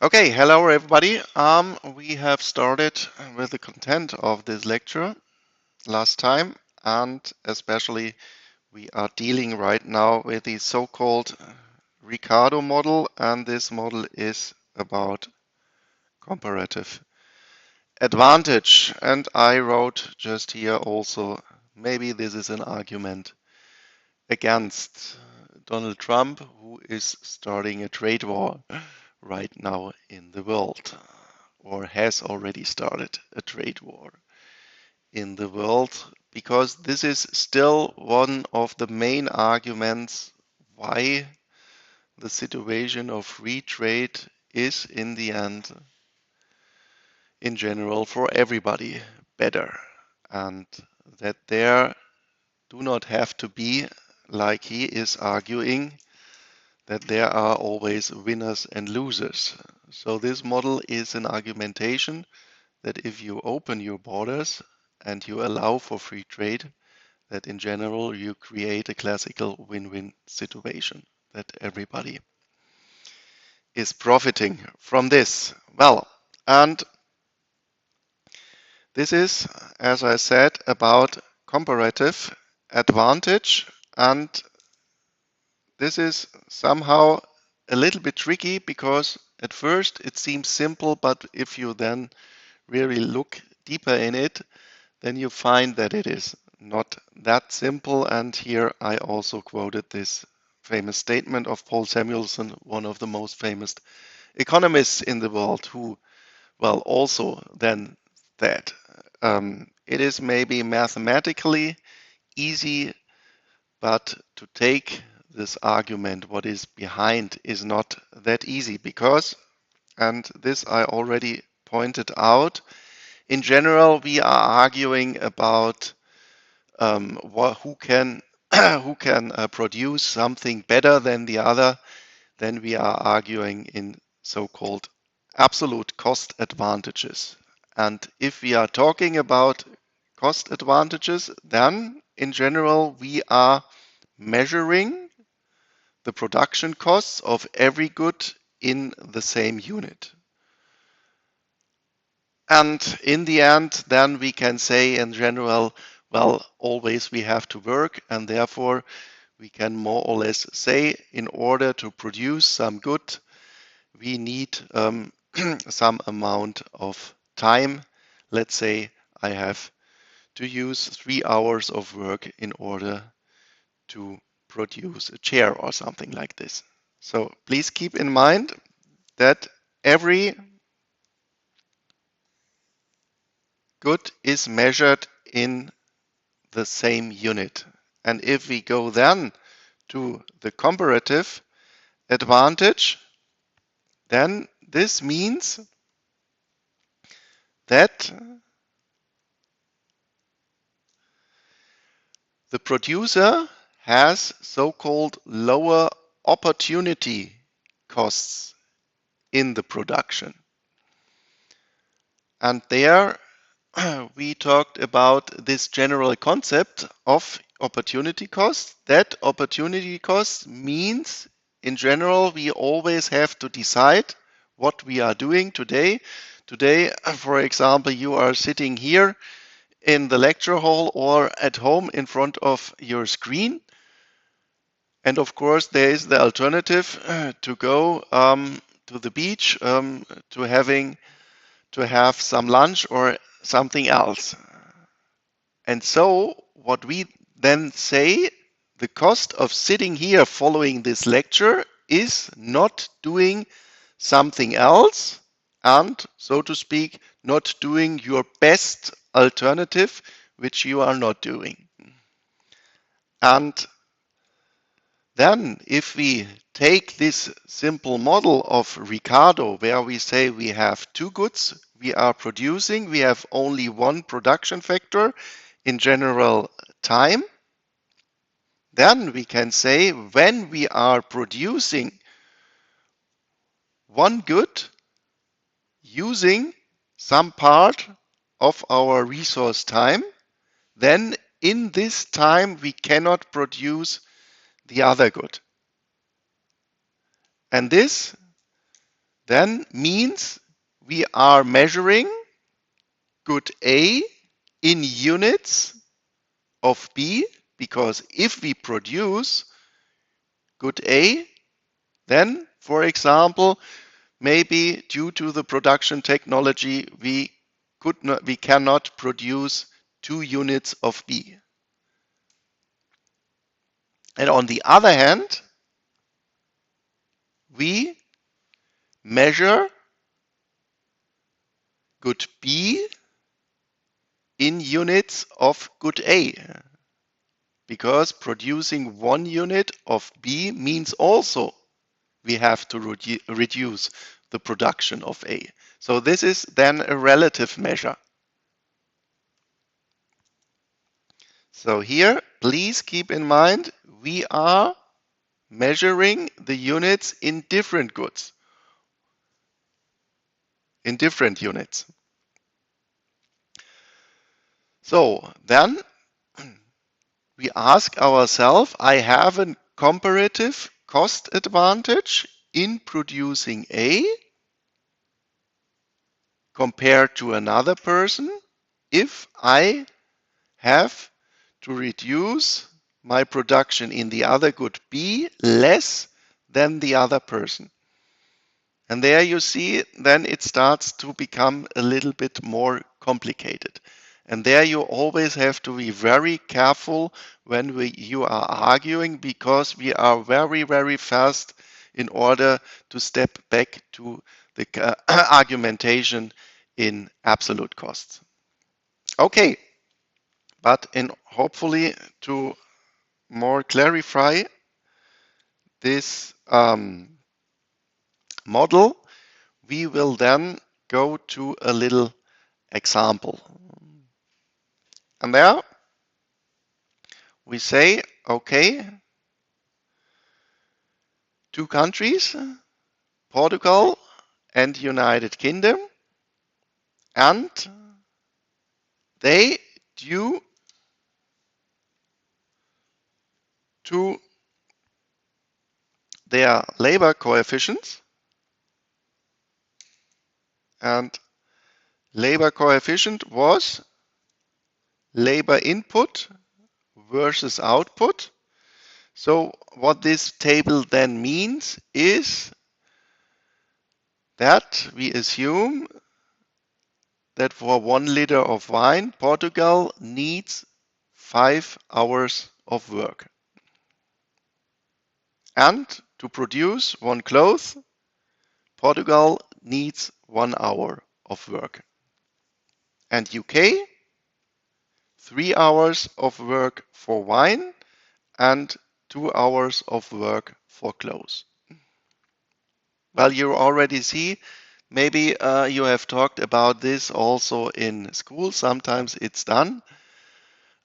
Okay, hello everybody. We have started with the content of this lecture last time, and especially we are dealing right now with the so-called Ricardo model, and this model is about comparative advantage. And I wrote just here also, maybe this is an argument against Donald Trump, who is starting a trade war right now in the world, or has already started a trade war in the world, because this is still one of the main arguments why the situation of free trade is in the end, in general, for everybody better, and that there do not have to be, like he is arguing, that there are always winners and losers. So this model is an argumentation that if you open your borders and you allow for free trade, that in general you create a classical win-win situation, that everybody is profiting from this. Well, and this is, as I said, about comparative advantage, and this is somehow a little bit tricky because at first it seems simple, but if you then really look deeper in it, then you find that it is not that simple. And here I also quoted this famous statement of Paul Samuelson, one of the most famous economists in the world, who, well, also then said, it is maybe mathematically easy, but to take this argument, what is behind, is not that easy because, and this I already pointed out, in general, we are arguing about who can who can produce something better than the other. Then we are arguing in so-called absolute cost advantages. And if we are talking about cost advantages, then in general we are measuring the production costs of every good in the same unit. And in the end, then we can say in general, well, always we have to work, and therefore we can more or less say in order to produce some good, we need some amount of time. Let's say I have to use 3 hours of work in order to produce a chair or something like this. So please keep in mind that every good is measured in the same unit. And if we go then to the comparative advantage, then this means that the producer has so-called lower opportunity costs in the production. And there we talked about this general concept of opportunity cost. That opportunity cost means, in general, we always have to decide what we are doing today. Today, for example, you are sitting here in the lecture hall or at home in front of your screen. And of course, there is the alternative to go to the beach, to have some lunch or something else. And so what we then say, the cost of sitting here following this lecture is not doing something else and, so to speak, not doing your best alternative, which you are not doing. And then if we take this simple model of Ricardo, where we say we have two goods we are producing, we have only one production factor, in general time, then we can say when we are producing one good using some part of our resource time, then in this time we cannot produce the other good. And this then means we are measuring good A in units of B, because if we produce good A, then, for example, maybe due to the production technology, we cannot produce 2 units of B. And on the other hand, we measure good B in units of good A, because producing 1 unit of B means also we have to reduce the production of A. So this is then a relative measure. So here, please keep in mind, we are measuring the units in different goods, in different units. So then we ask ourselves, I have a comparative cost advantage in producing A compared to another person if I have to reduce my production in the other good B less than the other person. And there you see, then it starts to become a little bit more complicated. And there you always have to be very careful when you are arguing, because we are very, very fast in order to step back to the argumentation in absolute costs. Okay, but in hopefully to more clarify this model, we will then go to a little example. And there we say, okay, 2 countries, Portugal and United Kingdom, and they, due to their labor coefficients, and labor coefficient was labor input versus output. So what this table then means is that we assume that for 1 liter of wine, Portugal needs 5 hours of work. And to produce 1 cloth, Portugal needs 1 hour of work. And UK, 3 hours of work for wine and 2 hours of work for clothes. Well, you already see, maybe you have talked about this also in school. Sometimes it's done.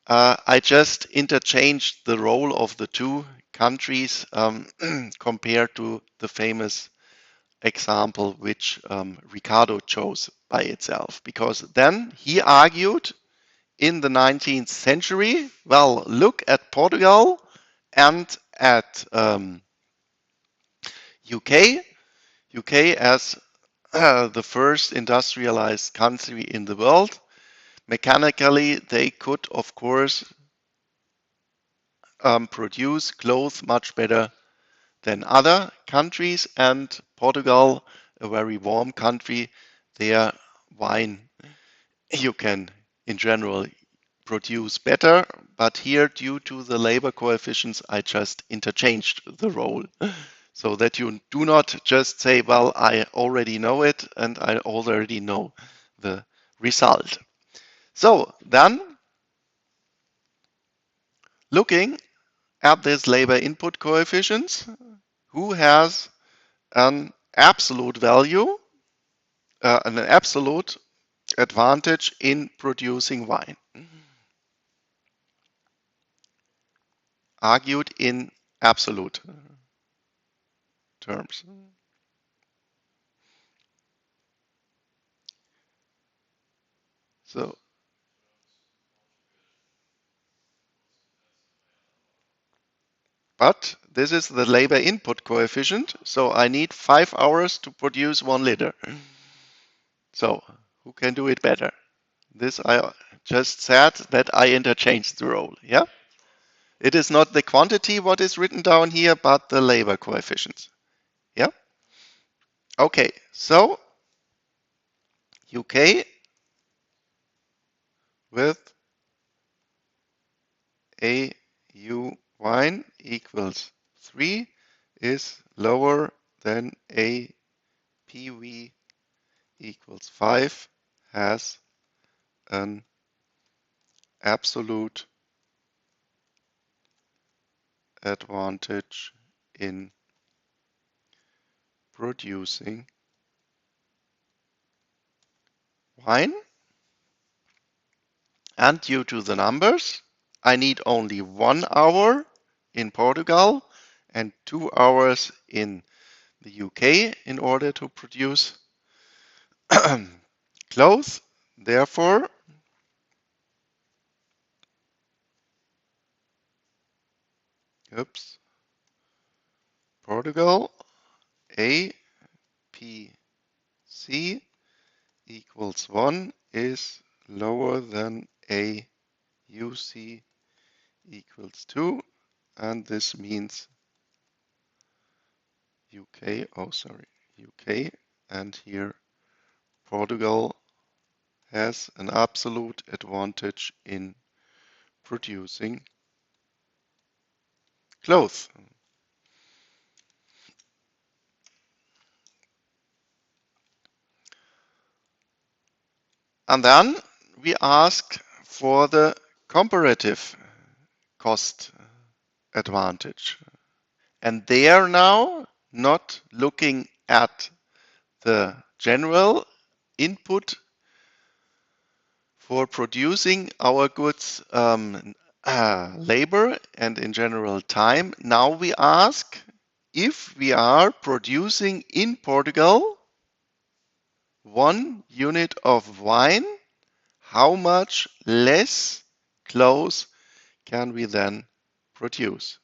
I just interchanged the role of the 2 countries compared to the famous example which Ricardo chose by itself. Because then he argued in the 19th century, well, look at Portugal and at UK. UK as the first industrialized country in the world. Mechanically, they could, of course, produce clothes much better than other countries, and Portugal, a very warm country, their wine you can in general produce better, but here due to the labor coefficients I just interchanged the role so that you do not just say, well, I already know it and I already know the result. So then looking at this labor input coefficients, who has an absolute value, an absolute advantage in producing wine, argued in absolute terms. So but this is the labor input coefficient. So I need 5 hours to produce 1 liter. So who can do it better? This I just said that I interchanged the role. Yeah. It is not the quantity what is written down here, but the labor coefficients. Yeah. Okay. So UK with AU wine equals 3 is lower than APV equals 5 has an absolute advantage in producing wine. And due to the numbers, I need only 1 hour in Portugal and 2 hours in the UK in order to produce clothes. Therefore, Portugal APC equals 1 is lower than AUC equals 2, and this means UK, and here Portugal has an absolute advantage in producing clothes. And then we ask for the comparative cost advantage. And there now, not looking at the general input for producing our goods, labor and in general time. Now we ask if we are producing in Portugal 1 unit of wine, how much less clothes can we then produce?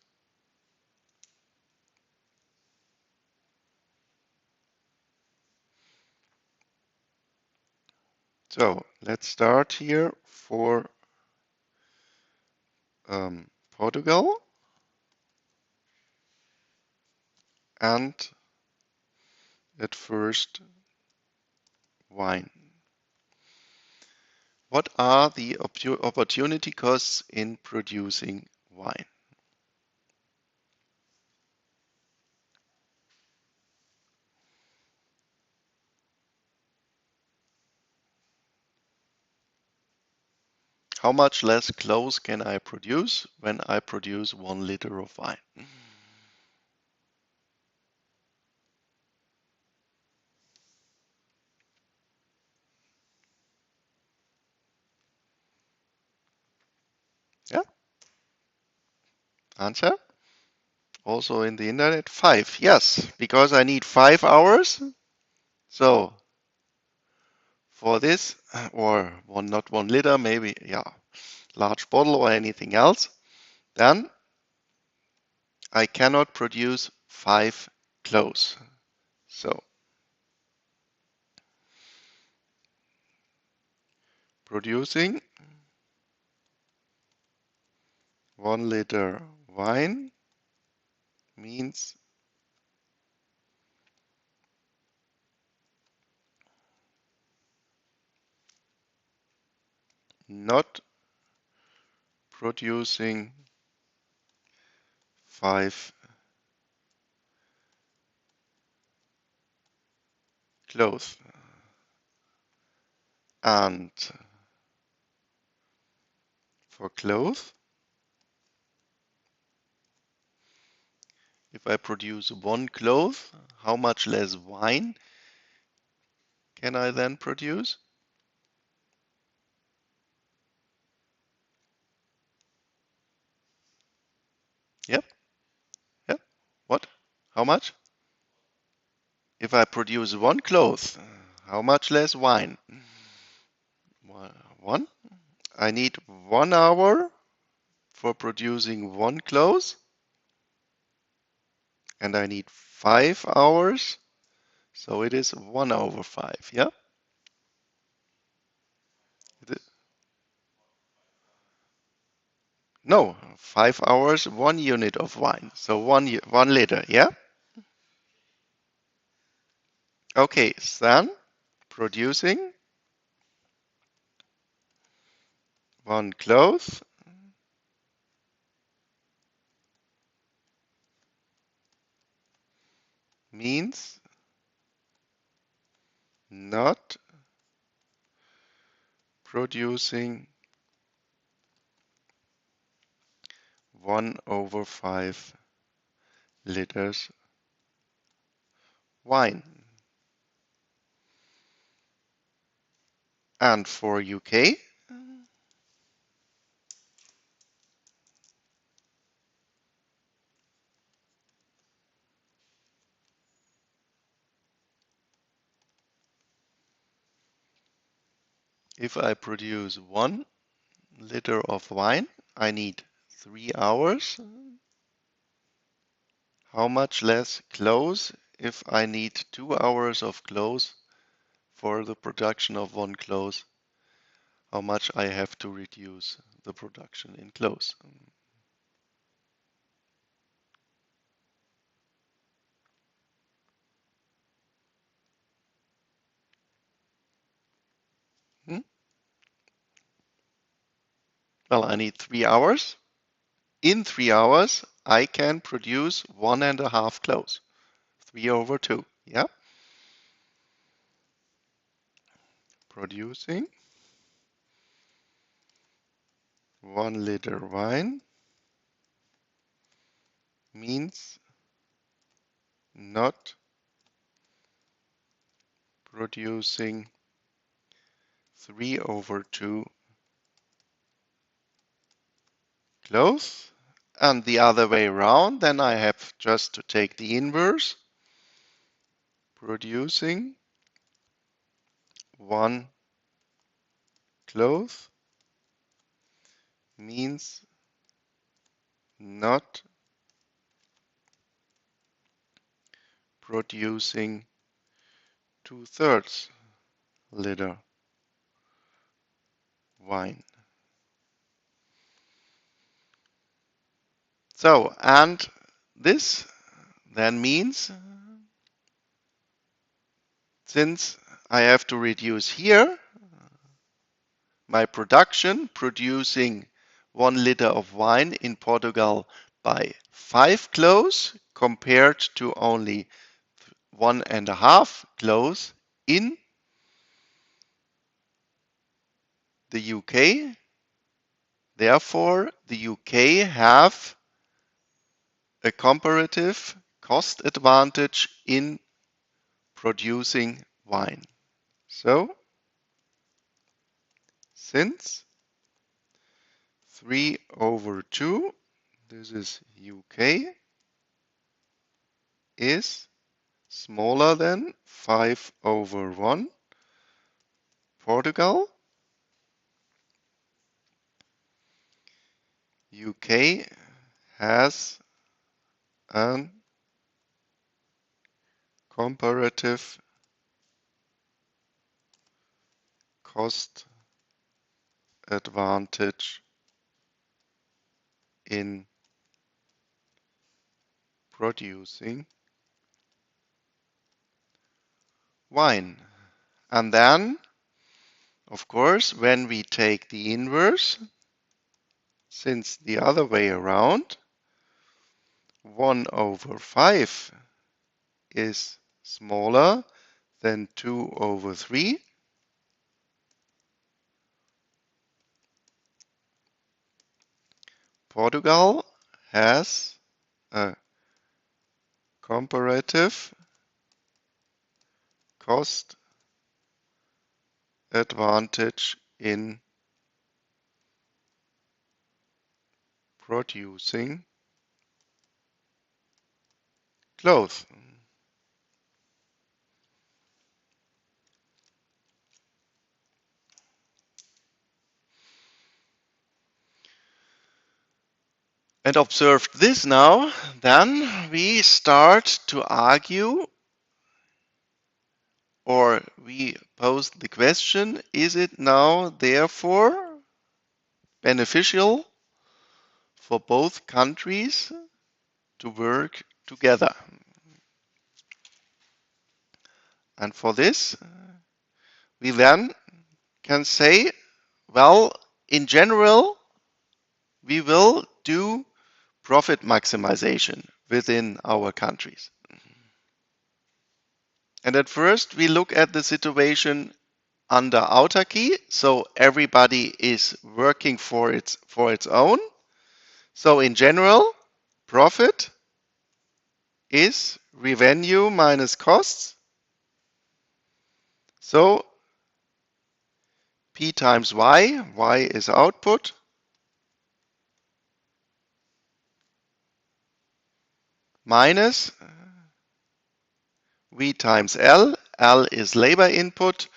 So let's start here for Portugal and at first wine. What are the opportunity costs in producing wine? How much less clothes can I produce when I produce 1 liter of wine? Yeah, answer? Also in the internet, 5. Yes, because I need 5 hours. So for this, or one, not 1 liter, maybe, yeah, large bottle or anything else, then I cannot produce 5 clothes. So producing 1 liter wine means not producing 5 clothes. And for clothes, if I produce 1 cloth, how much less wine can I then produce? Yep, yep. What? How much? If I produce 1 cloth, how much less wine? 1. I need 1 hour for producing 1 cloth. and I need 5 hours, so it is 1 over 5, yeah? No, 5 hours, 1 unit of wine, so 1 liter, yeah? Okay, then producing 1 cloth means not producing 1 over 5 liters wine. And for UK, if I produce 1 liter of wine, I need 3 hours. How much less clothes if I need 2 hours of clothes for the production of 1 clothes? How much I have to reduce the production in clothes? Hmm? Well, I need 3 hours. In 3 hours, I can produce 1.5 clothes. 3 over 2. Yeah? Producing 1 liter wine means not producing 3 over 2 clothes. And the other way around, then I have just to take the inverse. Producing 1 cloth means not producing 2/3 liter wine. So, and this then means, since I have to reduce here my production, producing 1 liter of wine in Portugal by 5 cloves compared to only 1.5 cloves in the UK. Therefore, the UK have a comparative cost advantage in producing wine. So, since 3 over 2, this is UK, is smaller than 5 over 1, Portugal, UK has a comparative cost advantage in producing wine. And then, of course, when we take the inverse, since the other way around, 1 over 5 is smaller than 2 over 3, Portugal has a comparative cost advantage in producing clothes. And observed this now, then we start to argue, or we pose the question, is it now therefore beneficial for both countries to work together? And for this, we then can say, well, in general, we will do profit maximization within our countries. And at first, we look at the situation under autarky, so everybody is working for its own. So in general, profit is revenue minus costs. So P times Y is output, minus V times L is labor input,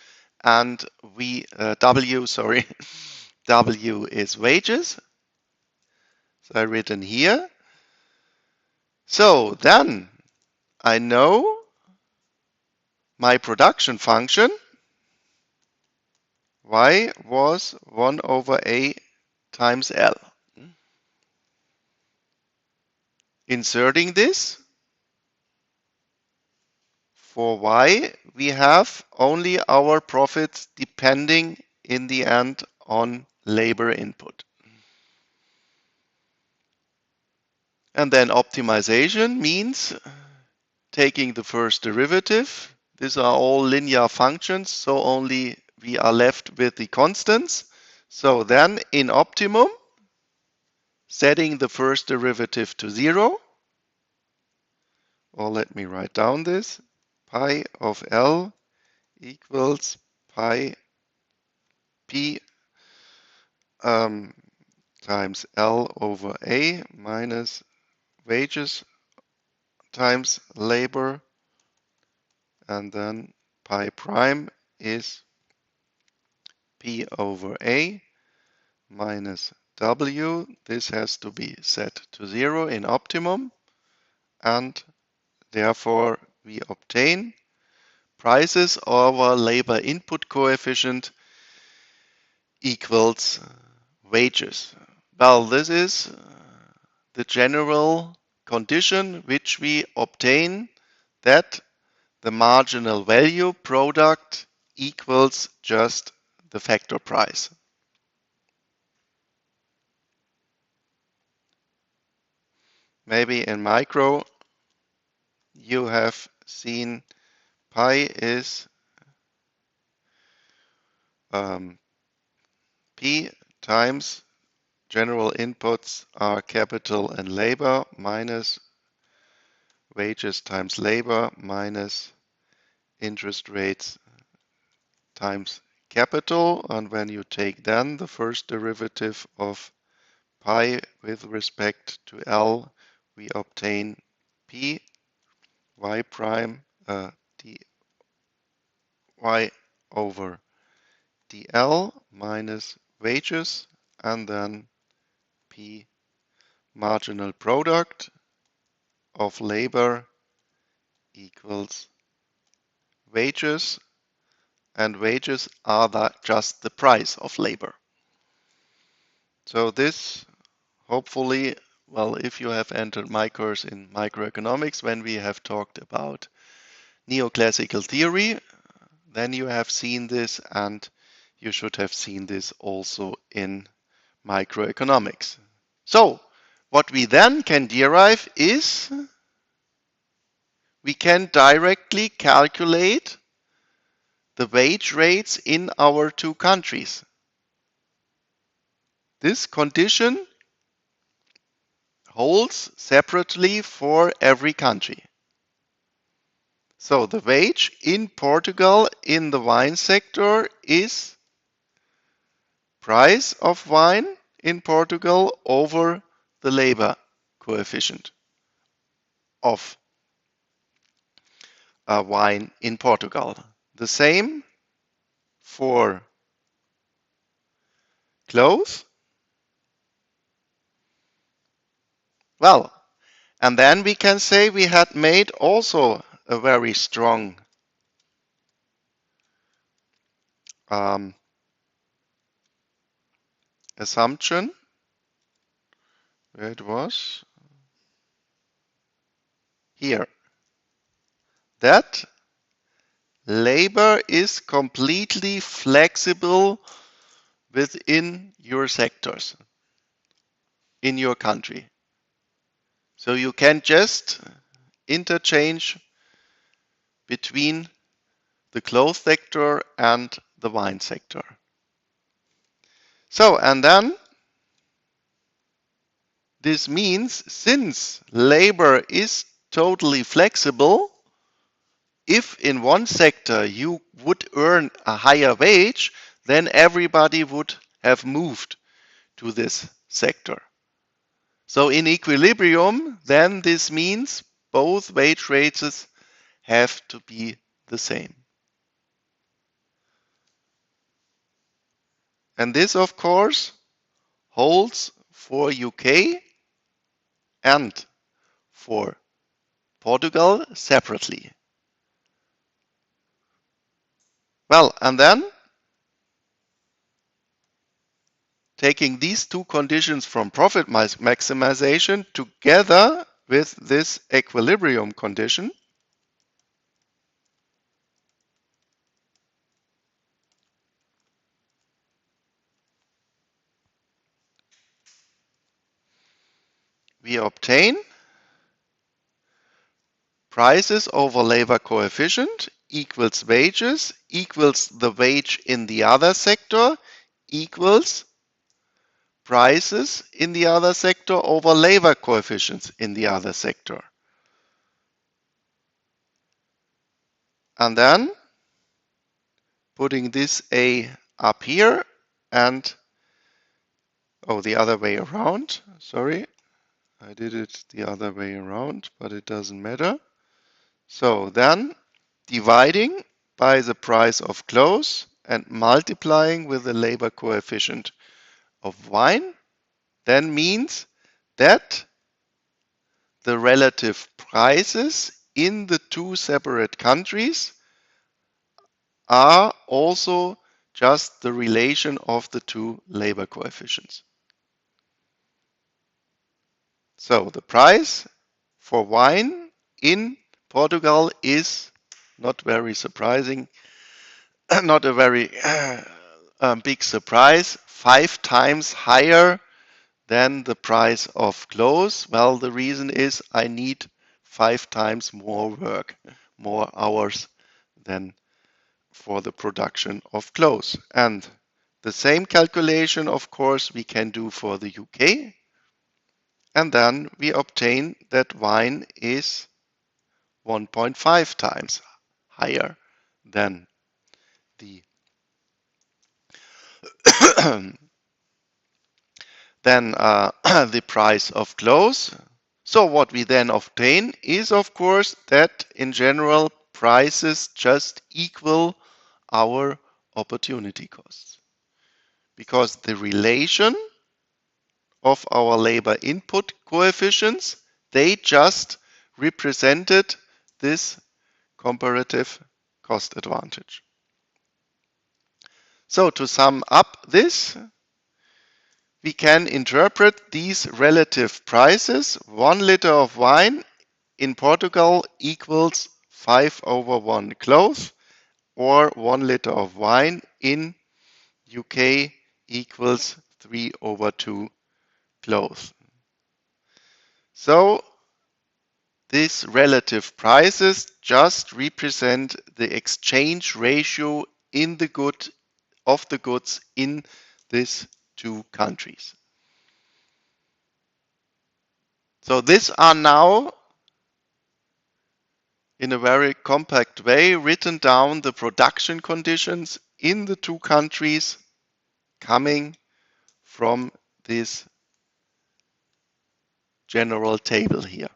and W is wages. So I written here. So then I know my production function Y was 1 over A times L. Inserting this, for Y, we have only our profits depending in the end on labor input. And then optimization means taking the first derivative. These are all linear functions, so only we are left with the constants. So then in optimum, setting the first derivative to 0, or let me write down this, pi of L equals pi P times L over A minus wages times labor, and then pi prime is P over A minus W. This has to be set to 0 in optimum, and therefore we obtain prices over labor input coefficient equals wages. Well, this is the general condition which we obtain, that the marginal value product equals just the factor price. Maybe in micro you have seen pi is P times general inputs are capital and labor minus wages times labor minus interest rates times capital. And when you take then the first derivative of pi with respect to L, we obtain P y prime dy over dl minus wages, and then P marginal product of labor equals wages, and wages are just the price of labor. So this, hopefully, well, if you have entered my course in microeconomics, when we have talked about neoclassical theory, then you have seen this, and you should have seen this also in microeconomics. So what we then can derive is we can directly calculate the wage rates in our two countries. This condition holds separately for every country. So the wage in Portugal in the wine sector is price of wine in Portugal over the labor coefficient of wine in Portugal. The same for clothes. Well, and then we can say we had made also a very strong um, assumption. Where it was here, that labor is completely flexible within your sectors in your country. So you can just interchange between the clothes sector and the wine sector. So, and then this means since labor is totally flexible, if in one sector you would earn a higher wage, then everybody would have moved to this sector. So in equilibrium, then this means both wage rates have to be the same. And this, of course, holds for UK and for Portugal separately. Well, and then taking these two conditions from profit maximization together with this equilibrium condition, we obtain prices over labor coefficient equals wages equals the wage in the other sector equals prices in the other sector over labor coefficients in the other sector. And then putting this A up here and, oh, the other way around, sorry. I did it the other way around, but it doesn't matter. So then dividing by the price of clothes and multiplying with the labor coefficient of wine then means that the relative prices in the two separate countries are also just the relation of the two labor coefficients. So the price for wine in Portugal is not very surprising, not a very big surprise, 5 times higher than the price of clothes. Well, the reason is I need 5 times more work, more hours than for the production of clothes. And the same calculation, of course, we can do for the UK. And then we obtain that wine is 1.5 times higher than the than the price of clothes. So what we then obtain is, of course, that in general prices just equal our opportunity costs, because the relation of our labor input coefficients, they just represented this comparative cost advantage. So to sum up this, we can interpret these relative prices. 1 liter of wine in Portugal equals 5/1 clothes, or 1 liter of wine in UK equals 3/2 clothes. So these relative prices just represent the exchange ratio in the good of the goods in these two countries. So these are now in a very compact way written down the production conditions in the two countries coming from this general table here.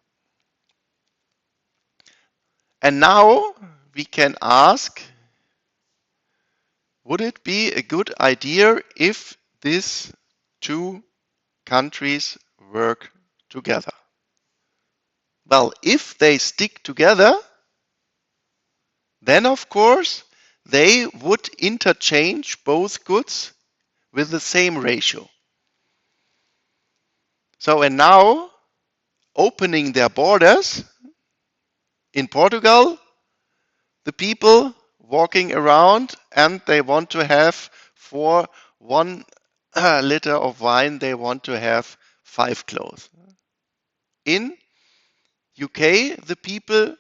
And now we can ask, would it be a good idea if these two countries work together? Well, if they stick together, then of course they would interchange both goods with the same ratio. So, and now opening their borders in Portugal, the people walking around and they want to have for 1 liter of wine, they want to have 5 clothes. In UK, the people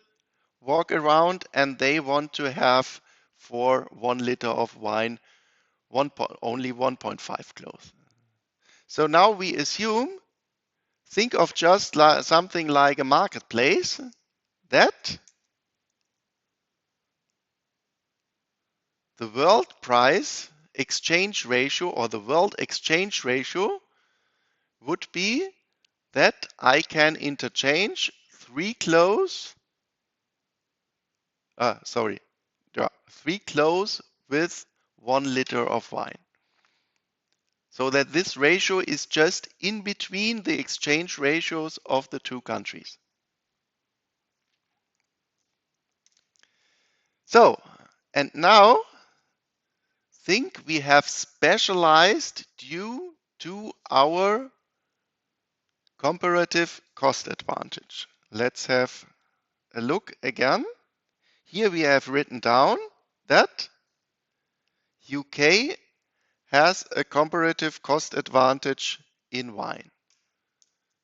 walk around and they want to have for 1 liter of wine only 1.5 clothes. So now we assume, think of just something like a marketplace, that the world price exchange ratio or the world exchange ratio would be that I can interchange 3 clothes, 3 clothes with 1 liter of wine. So that this ratio is just in between the exchange ratios of the two countries. So, and now think we have specialized due to our comparative cost advantage. Let's have a look again. Here we have written down that UK has a comparative cost advantage in wine.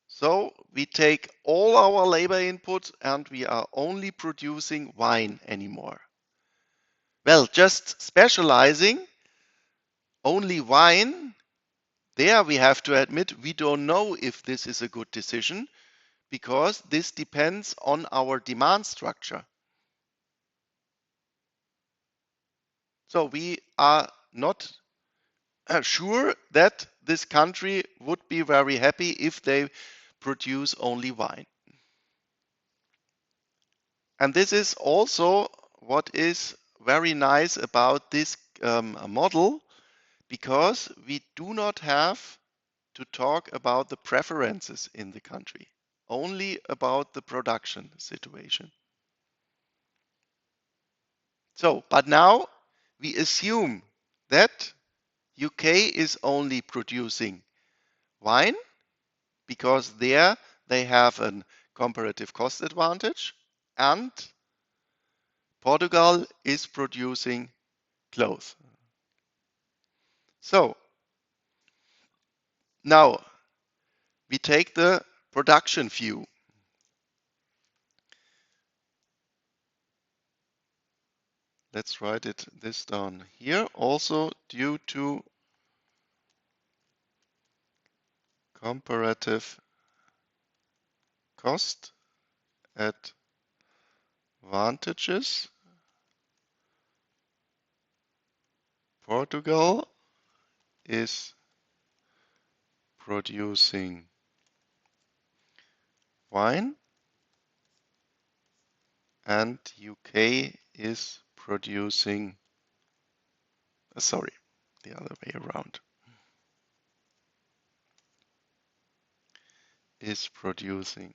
So we take all our labor input and we are only producing wine anymore. Well, just specializing only wine, there we have to admit we don't know if this is a good decision because this depends on our demand structure. So we are not sure that this country would be very happy if they produce only wine. And this is also what is very nice about this model, because we do not have to talk about the preferences in the country, only about the production situation. So, but now we assume that UK is only producing wine because there they have a comparative cost advantage, and Portugal is producing clothes. So now we take the production view. Let's write this down here. Also due to comparative cost advantages, Portugal is producing wine and UK is producing, sorry, the other way around, is producing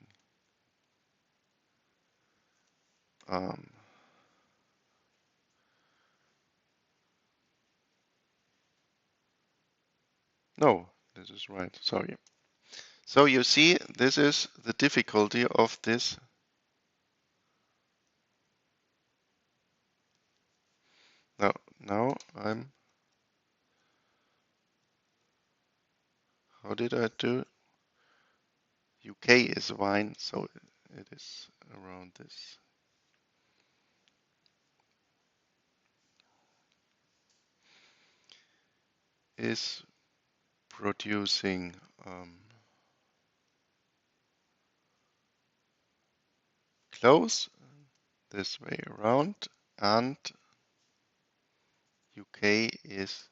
no, this is right, sorry. So you see, this is the difficulty of this. Now I'm, how did I do? UK is wine, so it is around this. Is producing close this way around, and UK is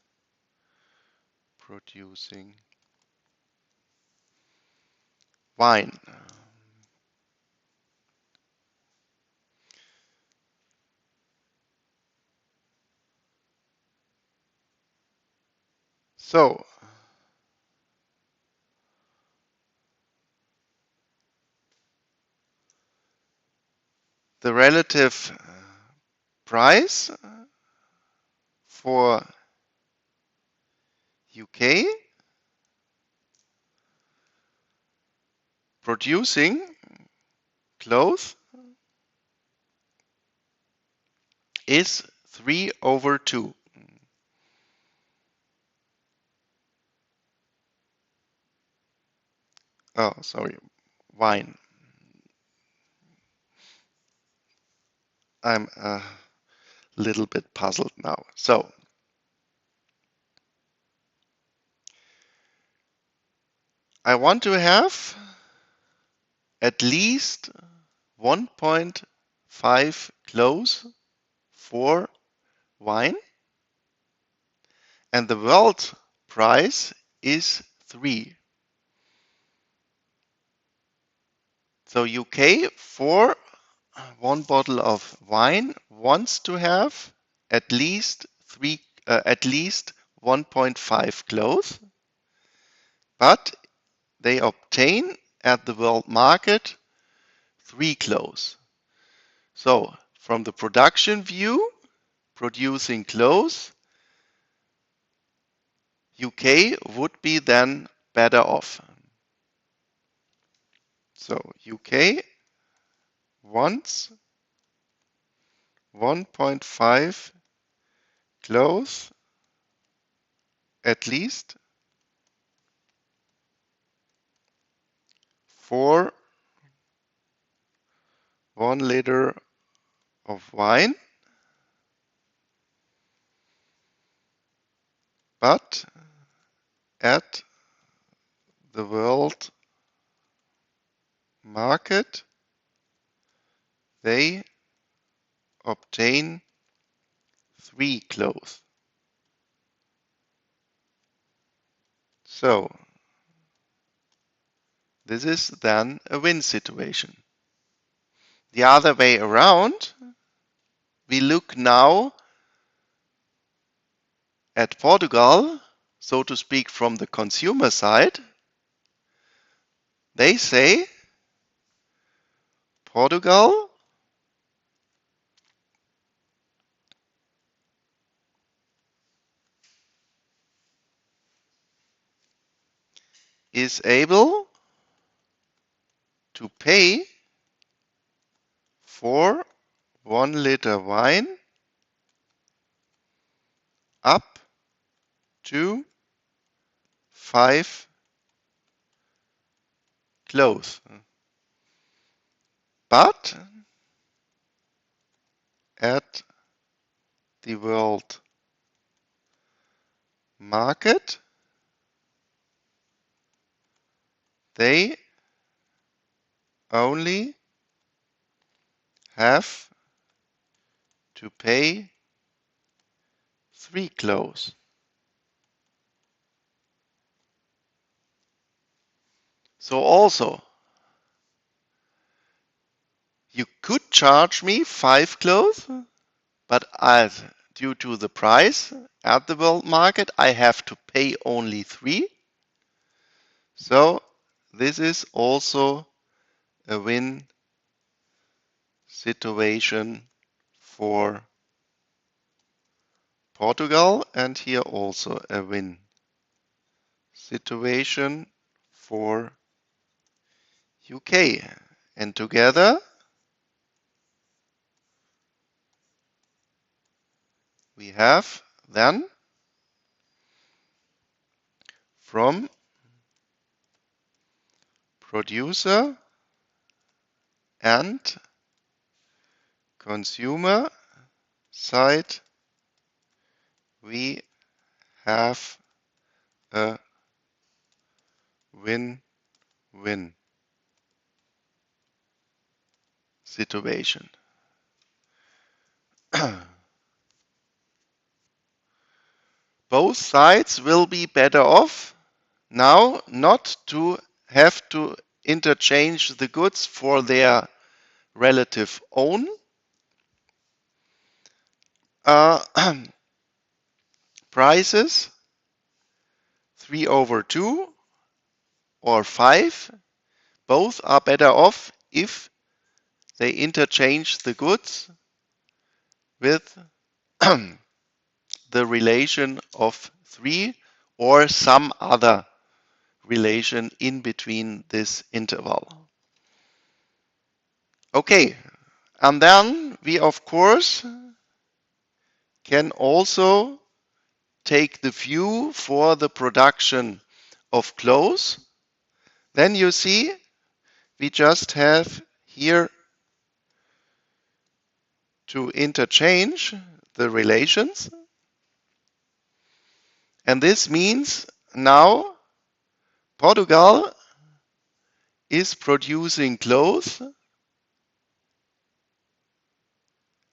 producing wine. So relative price for UK producing clothes is 3/2. Oh, sorry, wine. I'm a little bit puzzled now. So I want to have at least 1.5 close for wine, and the world price is 3. So UK for one bottle of wine wants to have at least 1.5 close, but they obtain at the world market 3 close. So from the production view, producing clothes, UK would be then better off. So UK wants 1.5 clothes at least for 1 liter of wine, but at the world market they obtain 3 clothes. So this is then a win situation. The other way around, we look now at Portugal, so to speak, from the consumer side. They say Portugal is able to pay for 1 liter wine up to 5 close. But at the world market, they only have to pay 3 close. So also, you could charge me 5 close, but as due to the price at the world market, I have to pay only 3. So this is also a win situation for Portugal, and here also a win situation for UK. And together we have then from producer and consumer side, we have a win-win situation. Both sides will be better off now not to have to interchange the goods for their relative own prices, 3/2 or 5. Both are better off if they interchange the goods with the relation of 3 or some other relation in between this interval. Okay, and then we of course can also take the view for the production of clothes. Then you see we just have here to interchange the relations. And this means now Portugal is producing clothes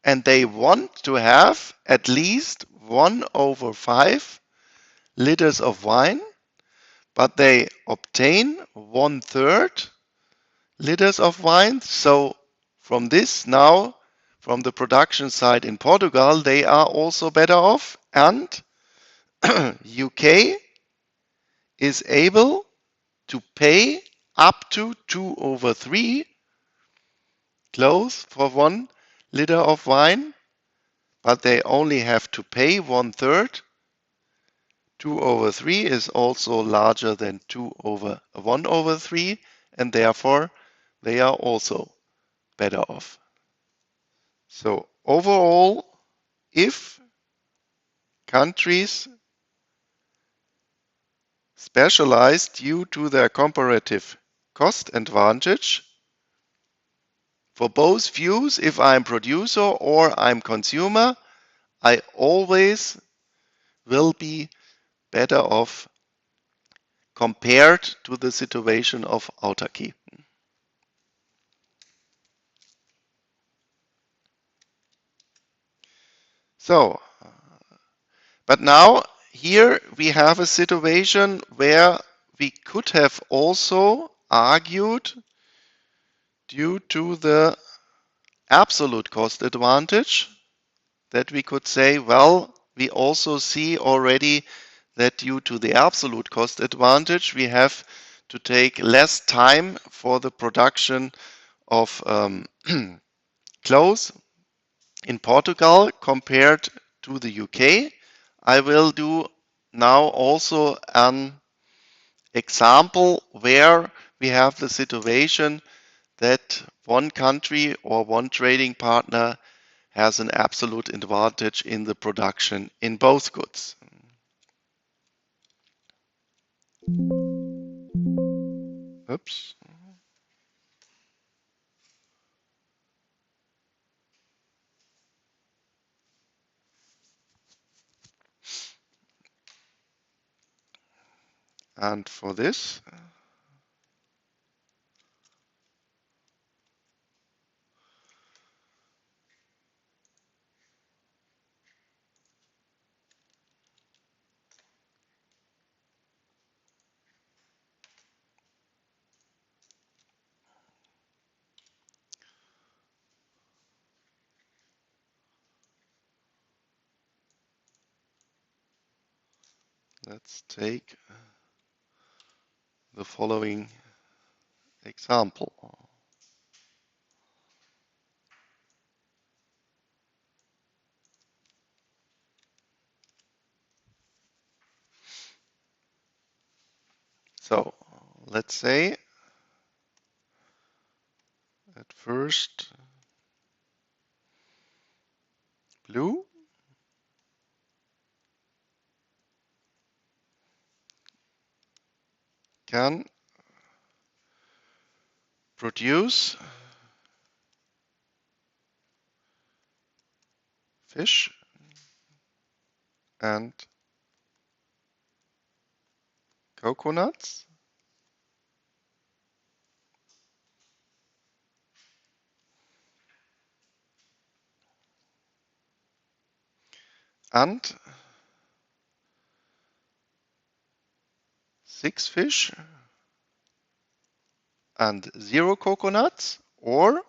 and they want to have at least 1/5 liters of wine, but they obtain 1/3 liters of wine. So from this now, from the production side in Portugal, they are also better off, and UK is able to pay up to 2/3 clothes for 1 liter of wine, but they only have to pay 1/3. 2/3 is also larger than 1/3, and therefore they are also better off. So overall, if countries specialize due to their comparative cost advantage, for both views, if I'm producer or I'm consumer, I always will be better off compared to the situation of autarky. So, but now here we have a situation where we could have also argued due to the absolute cost advantage that we could say, well, we also see already that due to the absolute cost advantage, we have to take less time for the production of clothes in Portugal compared to the UK. I will do now also an example where we have the situation that one country or one trading partner has an absolute advantage in the production in both goods. Oops. And for this, let's take the following example. So let's say at first blue can produce fish and coconuts, and 6 fish and 0 coconuts, or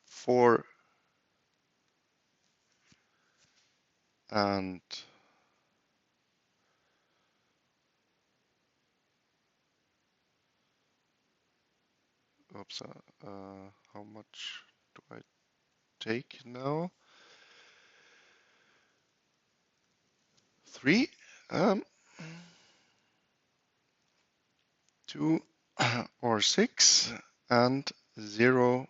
4 and Oops, how much do I take now? 3, 2 or 6, and 0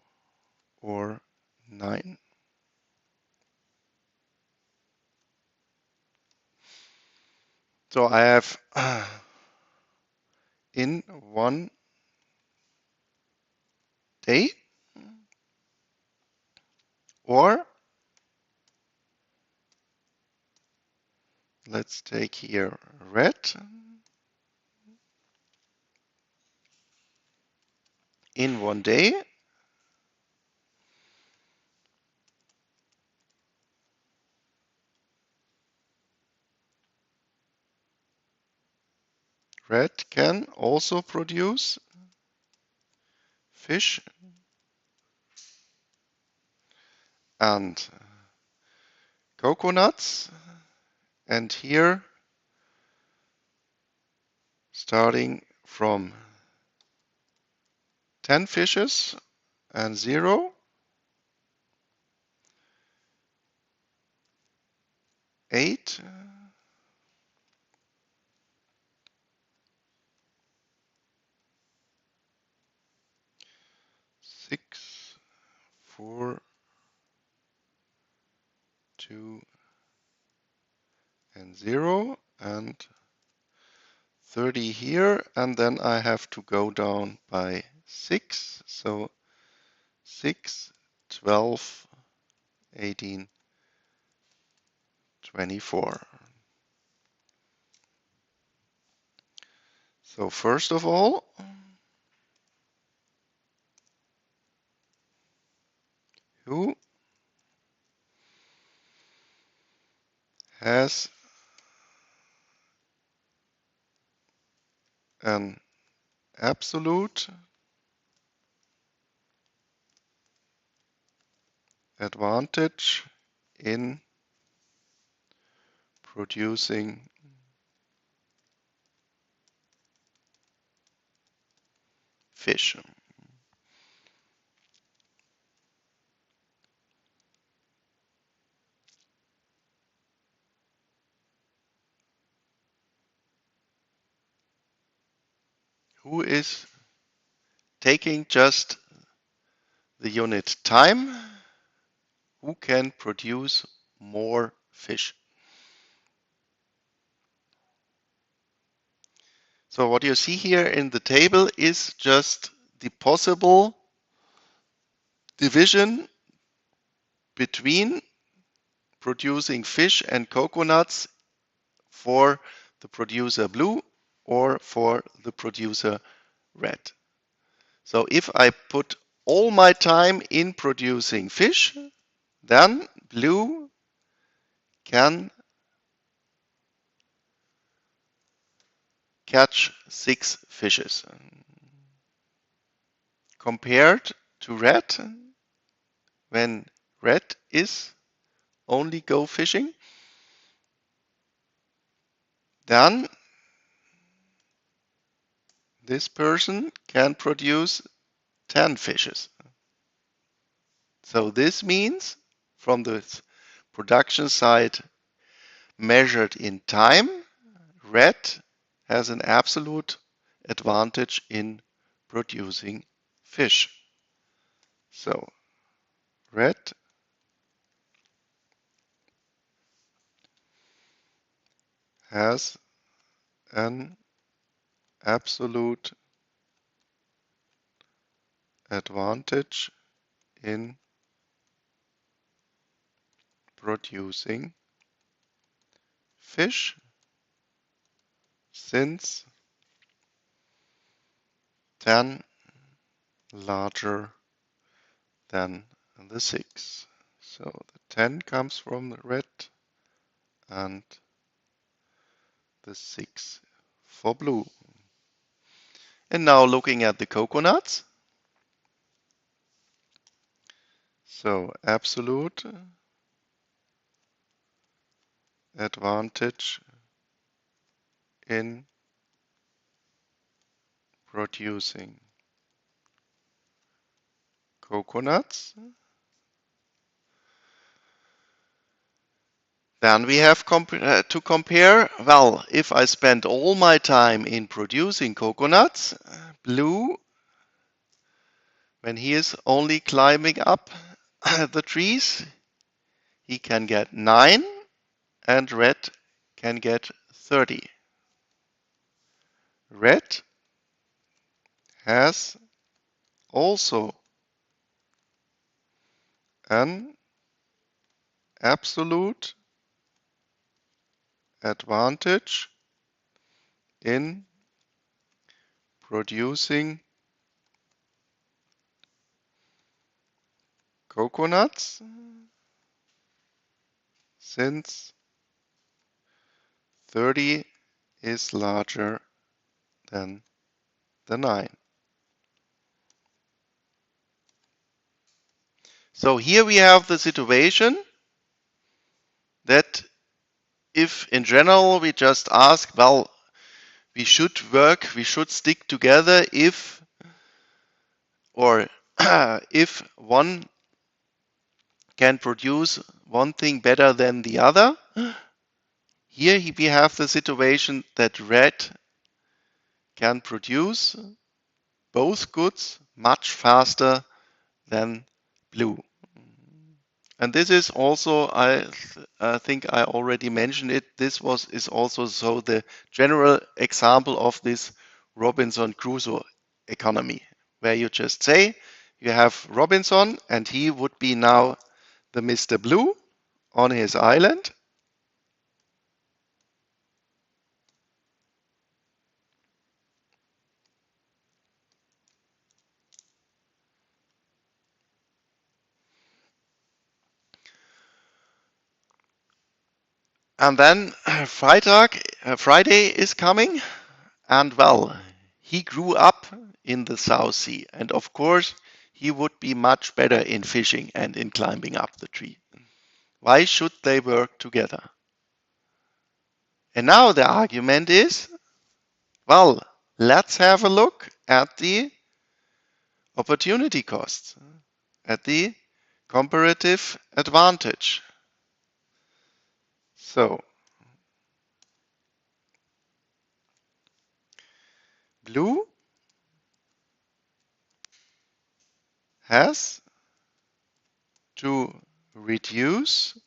or 9. So I have in one day, or let's take here red, in one day, red can also produce fish and coconuts, and here starting from 10 fishes and 0, 8, 6, 4, 2, and 0, and 30 here, and then I have to go down by 6, so 6, 12, 18, 24. So first of all, who has an absolute advantage in producing fish? Who is taking just the unit time? Who can produce more fish? So what you see here in the table is just the possible division between producing fish and coconuts for the producer blue or for the producer red. So if I put all my time in producing fish, then blue can catch 6 fishes. Compared to red, when red is only go fishing, then this person can produce 10 fishes. So this means from the production side measured in time, red has an absolute advantage in producing fish. So red has an absolute advantage in producing fish since 10 larger than the 6. So the 10 comes from the red and the 6 for blue. And now looking at the coconuts. So absolute advantage in producing coconuts. Then we have to compare, well, if I spend all my time in producing coconuts, blue, when he is only climbing up the trees, he can get 9, and red can get 30. Red has also an absolute advantage in producing coconuts since 30 is larger than the 9. So here we have the situation that if in general we just ask, well, we should work, we should stick together if or if one can produce one thing better than the other. Here we have the situation that red can produce both goods much faster than blue. And this is also, I think I already mentioned it, is also so the general example of this Robinson Crusoe economy, where you just say you have Robinson and he would be now the Mr. Blue on his island. And then Friday is coming, and well, he grew up in the South Sea, and of course, he would be much better in fishing and in climbing up the tree. Why should they work together? And now the argument is, well, let's have a look at the opportunity costs, at the comparative advantage. So, blue has to reduce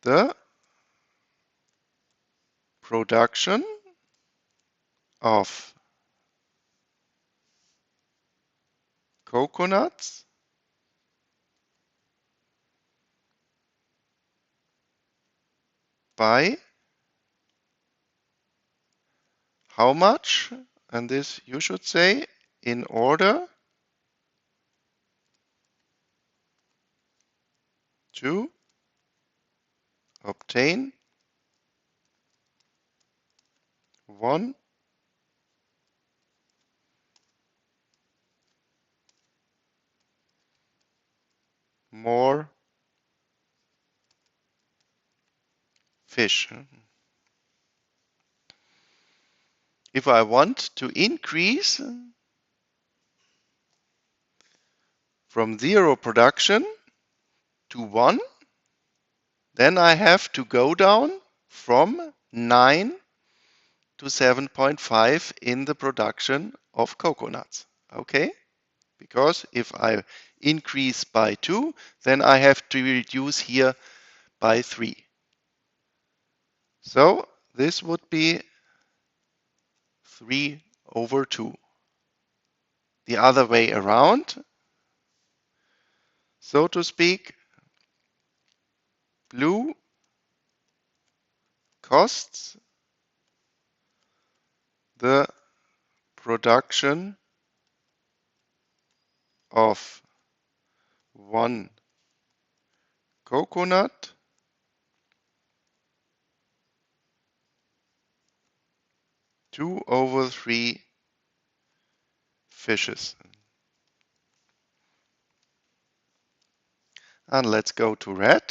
the production of coconuts by how much? And this you should say in order to obtain 1 more fish. If I want to increase from 0 production to 1, then I have to go down from 9 to 7.5 in the production of coconuts. Okay? Because if I increase by 2, then I have to reduce here by 3. So this would be 3 over 2. The other way around, so to speak, blue costs the production of 1 coconut 2 over 3 fishes. And let's go to red.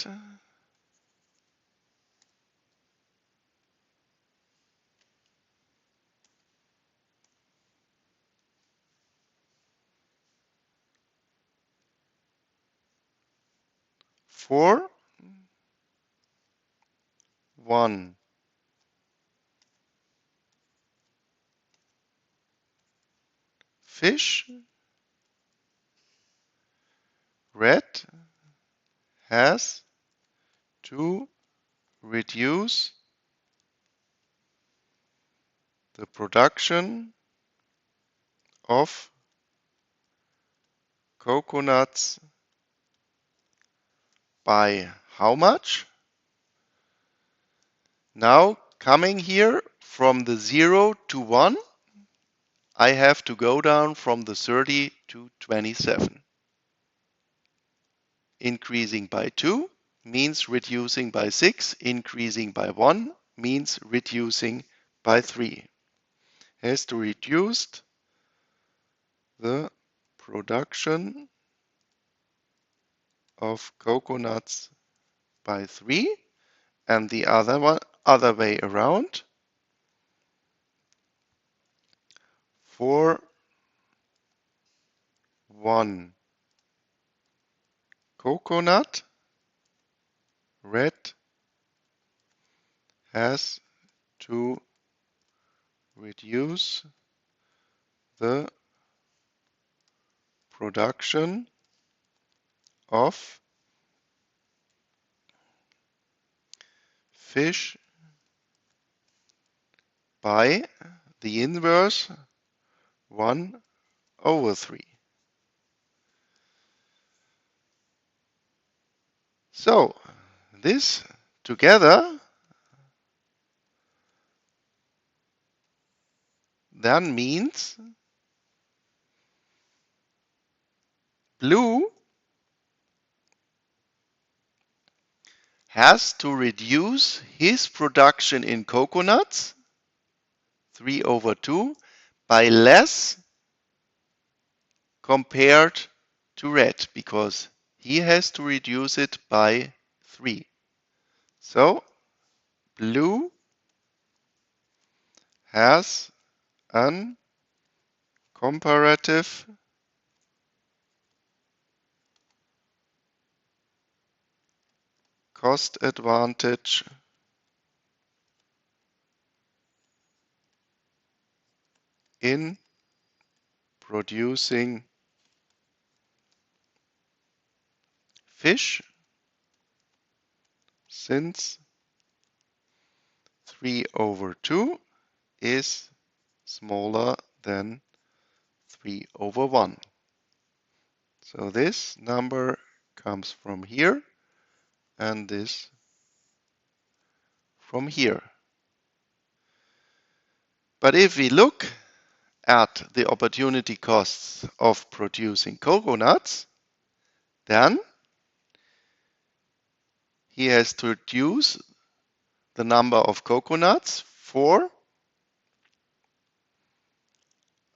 for 1 fish, red has to reduce the production of coconuts by how much? Now, coming here from the 0 to 1, I have to go down from the 30 to 27. Increasing by 2 means reducing by 6. Increasing by 1 means reducing by 3. Has to reduce the production of coconuts by 3, and the other way around. For 1 coconut, red has to reduce the production of fish by the inverse 1 over 3. So this together then means blue has to reduce his production in coconuts 3 over 2 by less compared to red, because he has to reduce it by 3. So blue has an comparative cost advantage in producing fish, since 3 over 2 is smaller than 3 over 1. So this number comes from here and this from here. But if we look at the opportunity costs of producing coconuts, then he has to reduce the number of coconuts for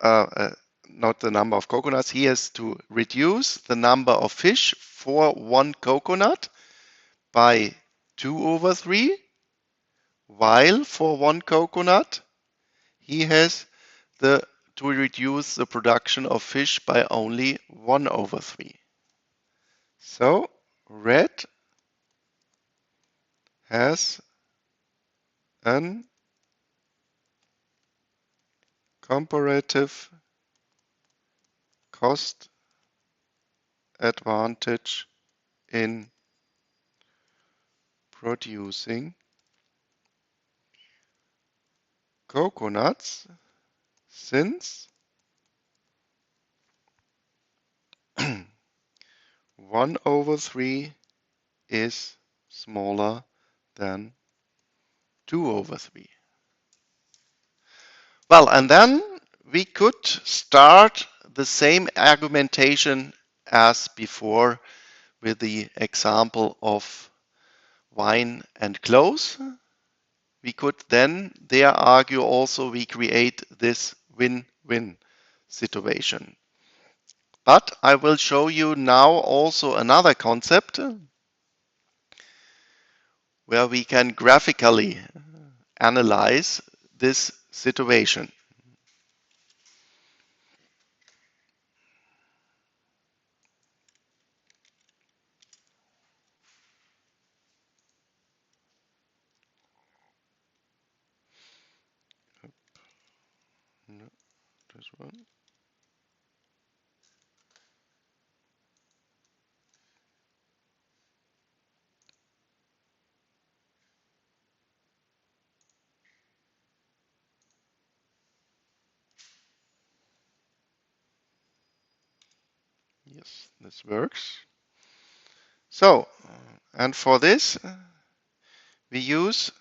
not the number of coconuts, he has to reduce the number of fish for 1 coconut by 2 over 3, while for 1 coconut he has to reduce the production of fish by only 1 over 3. So red has an comparative cost advantage in producing coconuts, since 1 over 3 is smaller than 2 over 3. Well, and then we could start the same argumentation as before with the example of wine and clothes. We could then there argue also we create this win-win situation. But I will show you now also another concept where we can graphically analyze this situation. one. Yes, this works. So, and for this, we use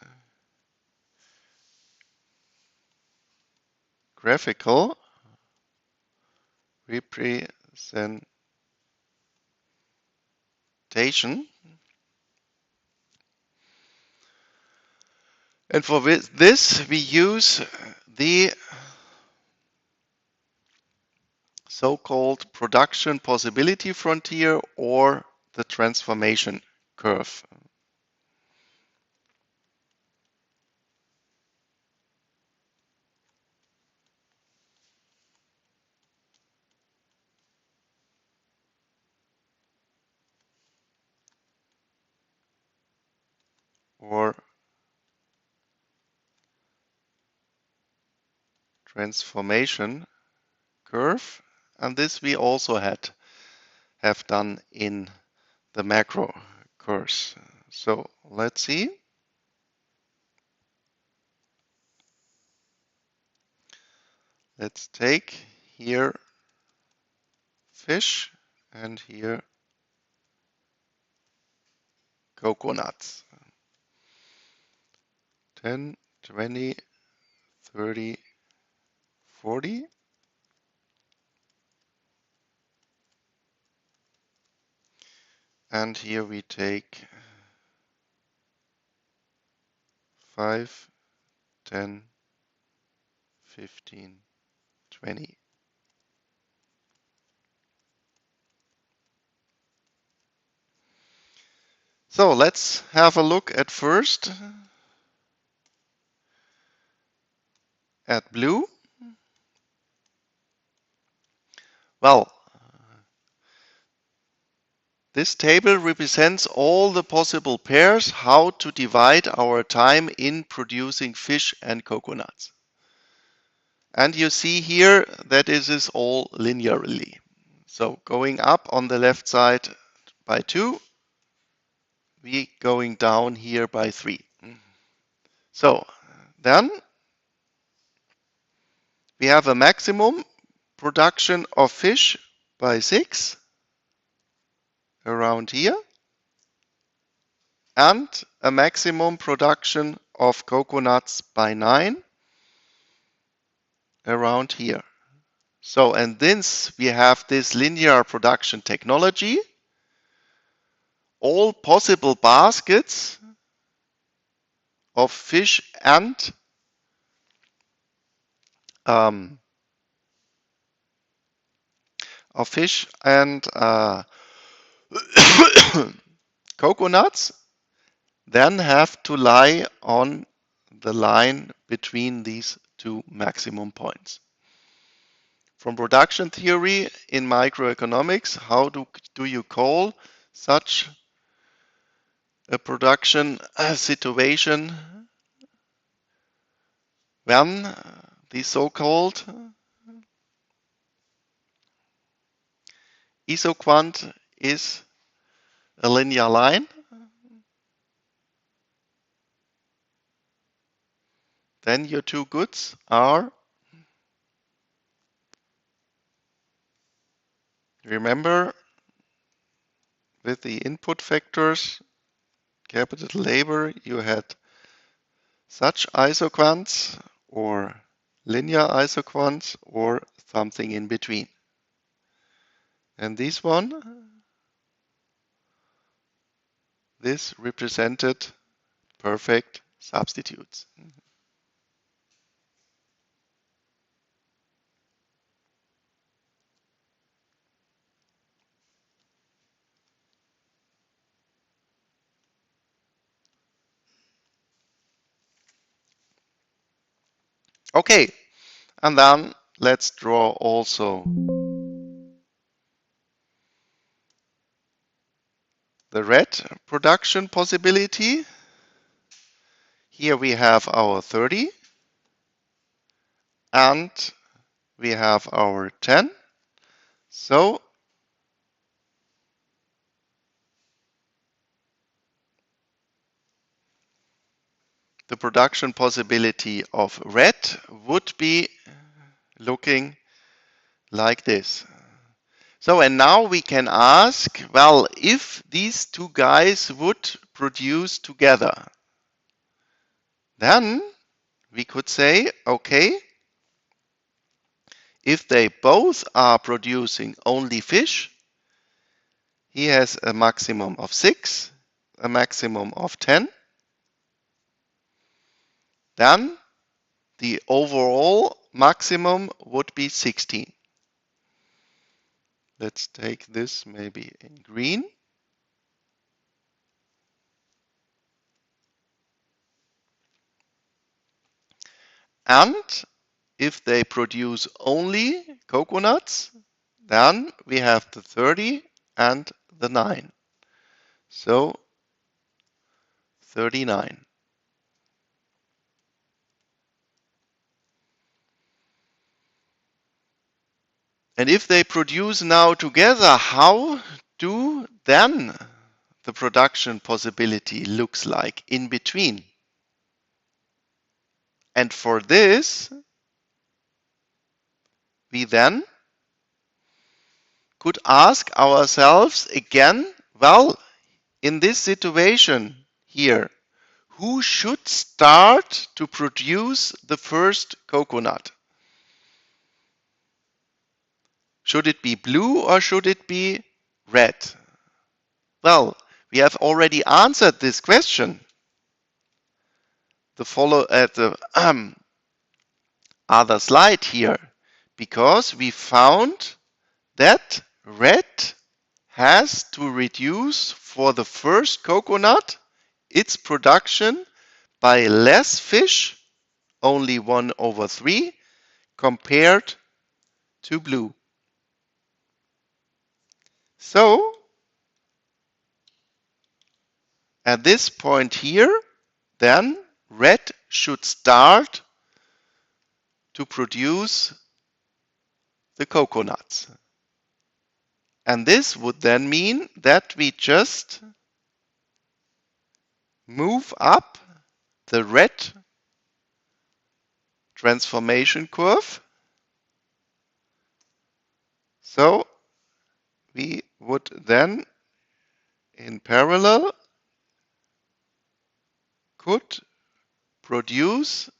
graphical representation. And for this, we use the so-called production possibility frontier or the transformation curve. Or transformation curve. And this we also have done in the macro course. So let's see. Let's take here fish and here coconuts. 10, 20, 30, 40. And here we take 5, 10, 15, 20. So let's have a look at first at blue. Well, this table represents all the possible pairs how to divide our time in producing fish and coconuts. And you see here that it is all linearly. So going up on the left side by 2, we going down here by 3. So then we have a maximum production of fish by 6 around here and a maximum production of coconuts by 9 around here. So, and since we have this linear production technology, all possible baskets of fish and um, coconuts then have to lie on the line between these two maximum points. From production theory in microeconomics, how do you call such a production situation when the so-called isoquant is a linear line? Then your two goods are, remember, with the input factors, capital labor, you had such isoquants or linear isoquants or something in between. And this one, this represented perfect substitutes. Okay, and then let's draw also the red production possibility. Here we have our 30 and we have our 10. So the production possibility of red would be looking like this. So, and now we can ask, well, if these two guys would produce together, then we could say, okay, if they both are producing only fish, he has a maximum of 6, a maximum of 10, then the overall maximum would be 16. Let's take this maybe in green. And if they produce only coconuts, then we have the 30 and the 9. So 39. And if they produce now together, how do then the production possibility looks like in between? And for this, we then could ask ourselves again, well, in this situation here, who should start to produce the first coconut? Should it be blue or should it be red? Well, we have already answered this question. The other slide here, because we found that red has to reduce for the first coconut its production by less fish, only 1/3, compared to blue. So at this point here, then red should start to produce the coconuts. And this would then mean that we just move up the red transformation curve. So we would then in parallel could produce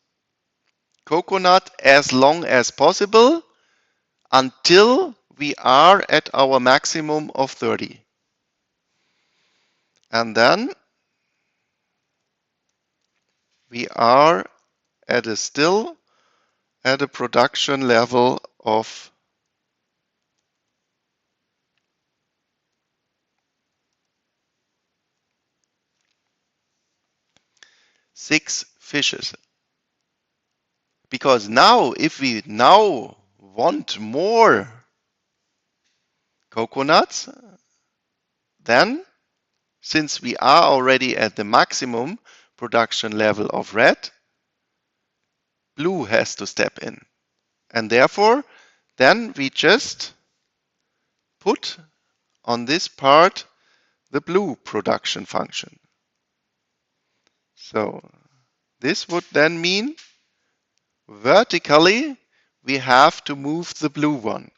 coconut as long as possible until we are at our maximum of 30. And then we are still at a production level of 6 fishes. Because now, if we now want more coconuts, then since we are already at the maximum production level of red, blue has to step in. And therefore, then we just put on this part the blue production function. So this would then mean vertically we have to move the blue one.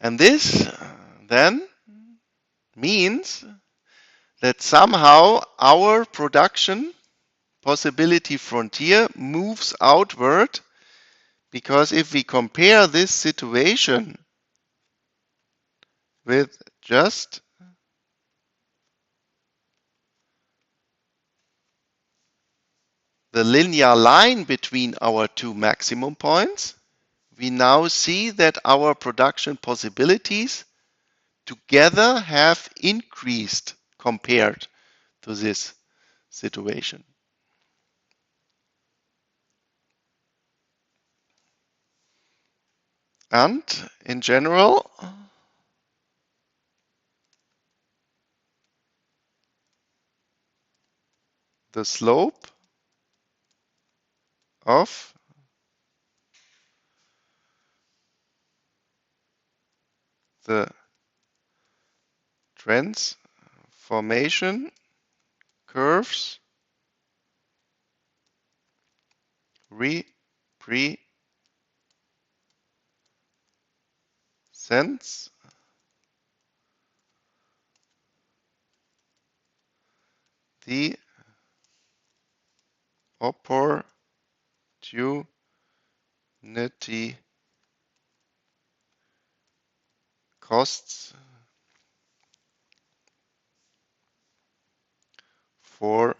And this then means that somehow our production possibility frontier moves outward, because if we compare this situation with just the linear line between our two maximum points, we now see that our production possibilities together have increased compared to this situation. And in general, the slope of the transformation curves represents the opportunity costs for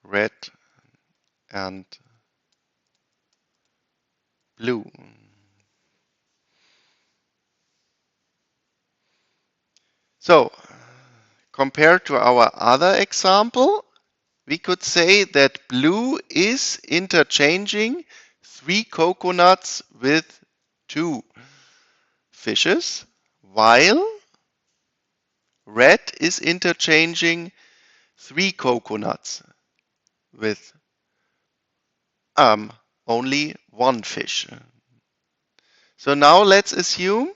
red and blue. So, compared to our other example, we could say that blue is interchanging 3 coconuts with 2 fishes, while red is interchanging 3 coconuts with only 1 fish. So now let's assume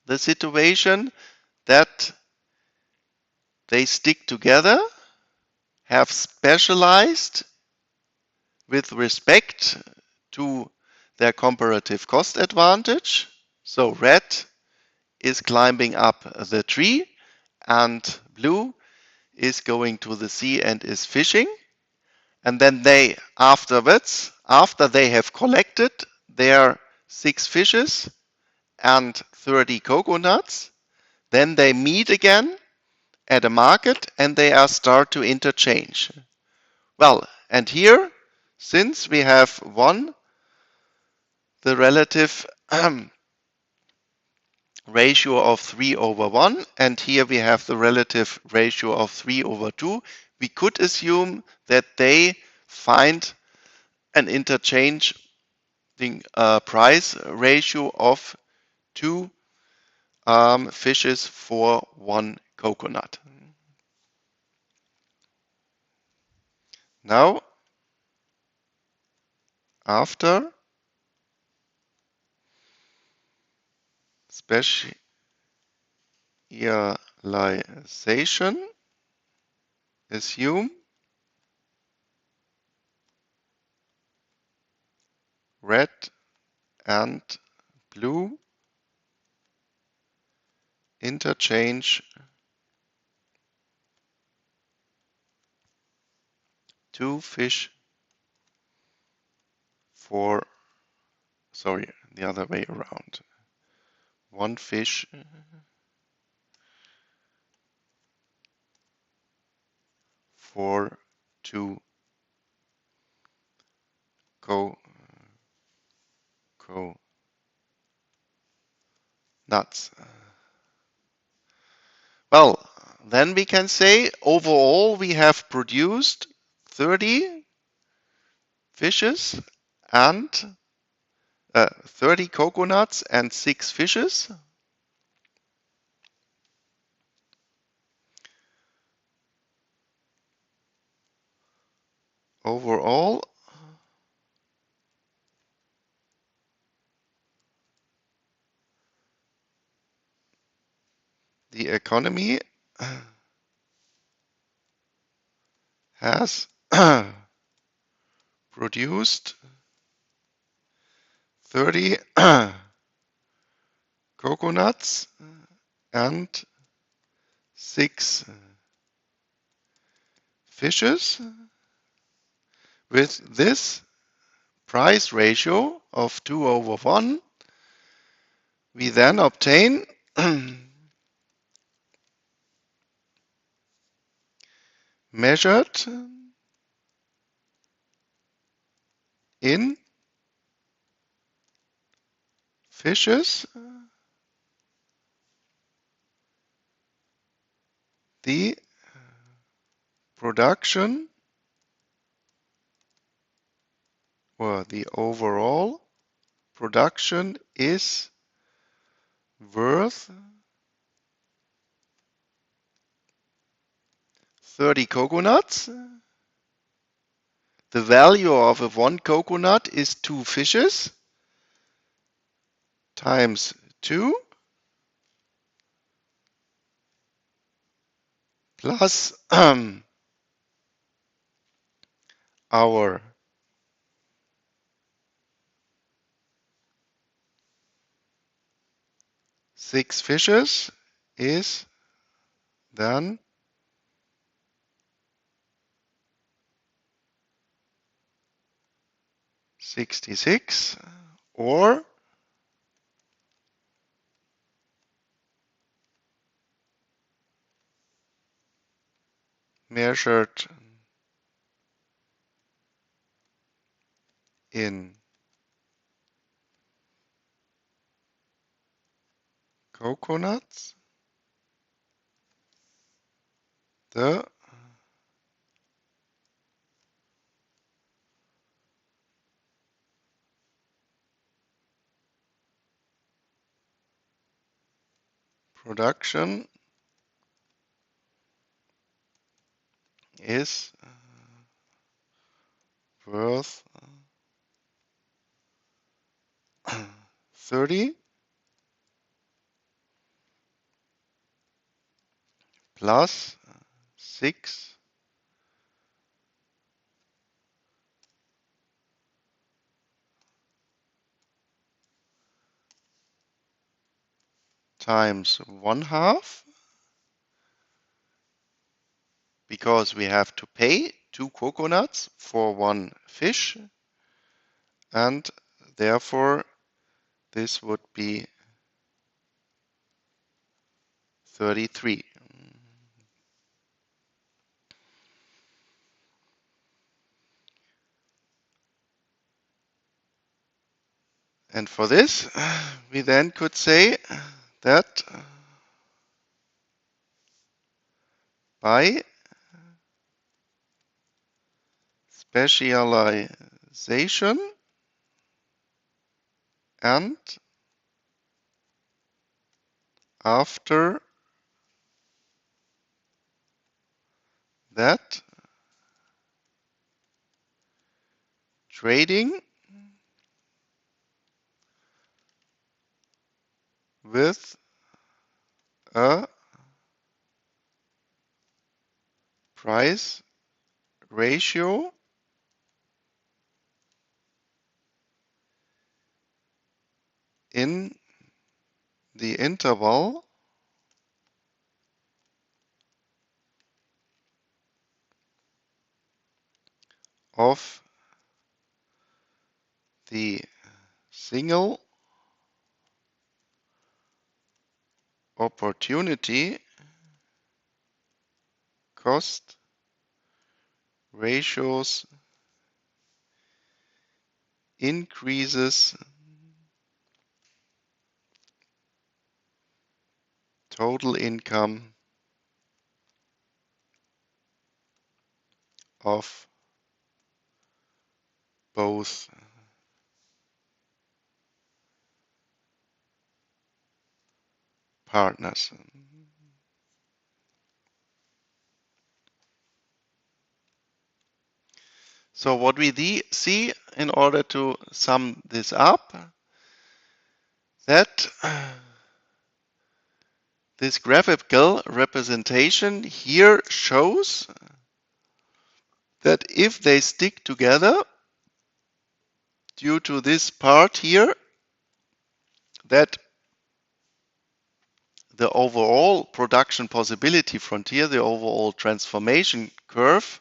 the situation that they stick together, have specialized with respect to their comparative cost advantage. So red is climbing up the tree and blue is going to the sea and is fishing. And then they afterwards, after they have collected their 6 fishes and 30 coconuts, then they meet again at a market and they are start to interchange. Well, and here, since we have won the relative ratio of 3/1, and here we have the relative ratio of 3/2, we could assume that they find an interchanging price ratio of 2 fishes for 1 coconut. Now, after specialization, assume red and blue interchange 2 fish for, sorry, the other way around. 1 fish for 2 nuts. Well, then we can say overall we have produced 30 fishes and 30 coconuts and 6 fishes. Overall, the economy has produced 30 coconuts and 6 fishes. With this price ratio of 2/1, we then obtain measured in fishes the production or the overall production is worth 30 coconuts. The value of a one coconut is 2 fishes times 2 plus our six fishes is then 66, or measured in coconuts, the production is worth 30 plus 6 times 1/2, because we have to pay 2 coconuts for 1 fish, and therefore this would be 33. And for this, we then could say that by specialization and after that, trading with a price ratio in the interval of the single opportunity cost ratios increases total income of both partners. So what we see, in order to sum this up, that this graphical representation here shows that if they stick together, due to this part here, that the overall production possibility frontier, the overall transformation curve,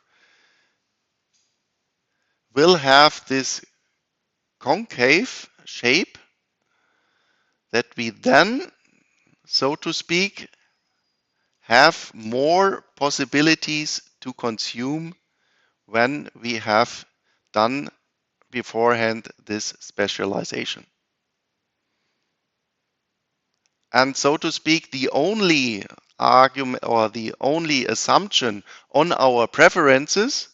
will have this concave shape that we then, so to speak, have more possibilities to consume when we have done beforehand this specialization. And so to speak, the only argument or the only assumption on our preferences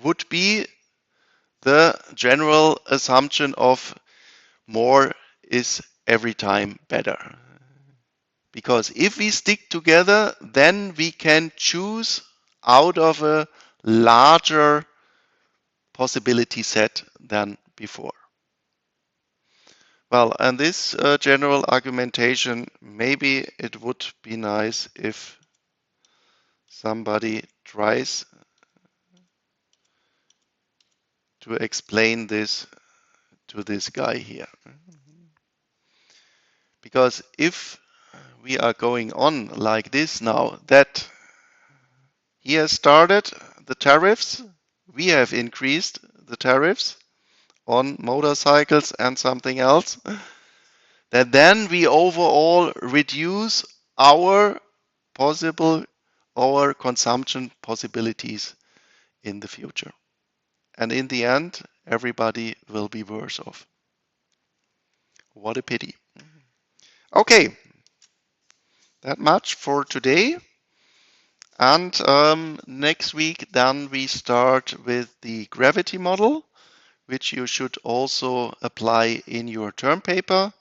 would be the general assumption of more is every time better. Because if we stick together, then we can choose out of a larger possibility set than before. Well, and this general argumentation, maybe it would be nice if somebody tries to explain this to this guy here. Because if we are going on like this now, that he has started the tariffs, we have increased the tariffs on motorcycles and something else, that then we overall reduce our our consumption possibilities in the future. And in the end, everybody will be worse off. What a pity. Okay, that much for today. And next week, then we start with the gravity model, which you should also apply in your term paper.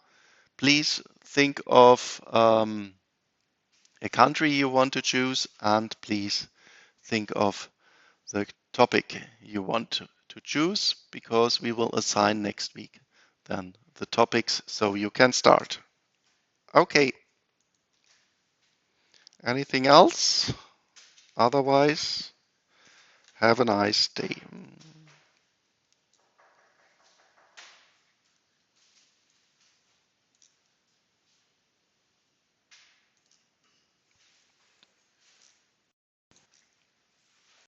Please think of a country you want to choose, and please think of the topic you want to choose, because we will assign next week then the topics so you can start. Okay. Anything else? Otherwise, have a nice day.